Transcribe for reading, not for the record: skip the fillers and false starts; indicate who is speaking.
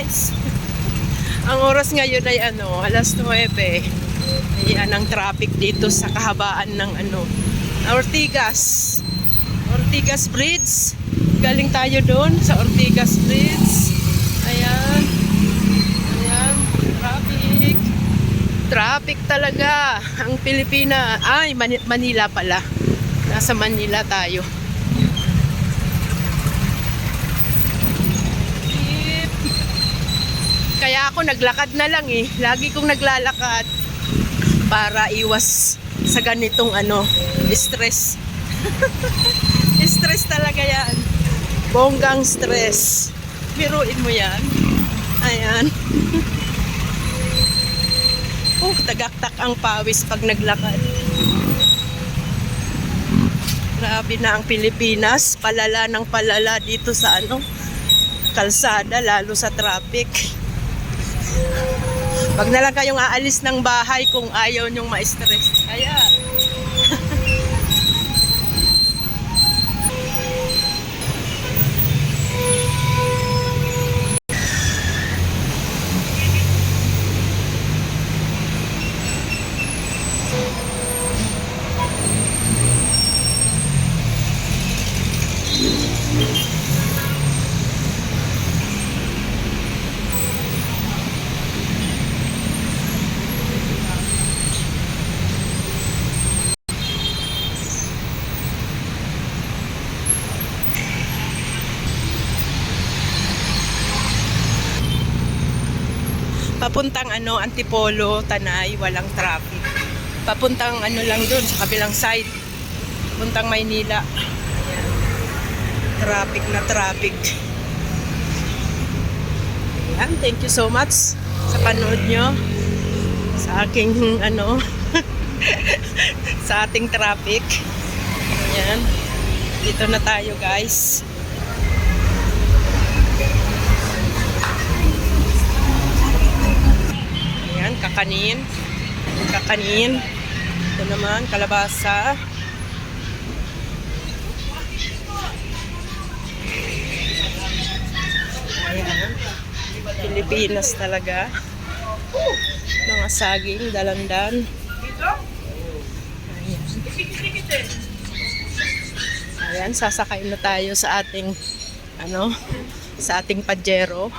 Speaker 1: guys. Ang oras ngayon ay alas 9. Ayan ang traffic dito sa kahabaan ng Ortigas. Ortigas Bridge. Galing tayo doon sa Ortigas Bridge. Ayan. Ayan, traffic. Traffic talaga. Ang Pilipinas. Ay, Manila pala. Nasa Manila tayo. Kaya ako naglakad na lang eh. Lagi kong naglalakad para iwas sa ganitong stress. Stress talaga yan. Bonggang stress. Biruin mo yan. Ayan. Tagaktak ang pawis pag naglakad. Grabe na ang Pilipinas. Palala ng palala dito sa kalsada, lalo sa traffic. Wag na lang kayong aalis ng bahay kung ayaw nyong ma-stress. Kaya papuntang Antipolo, Tanay, walang traffic. Papuntang lang doon sa kabilang side. Papuntang Maynila. Ayan. Traffic na traffic. Ayan, thank you so much sa panood nyo sa aking sa ating traffic. Ayan. Dito na tayo, guys. Kakanin. Ito naman, kalabasa. Ayan. Pilipinas talaga. Mga saging, dalandan. Ayan. Ayan, sasakay na tayo sa ating sa ating Pajero.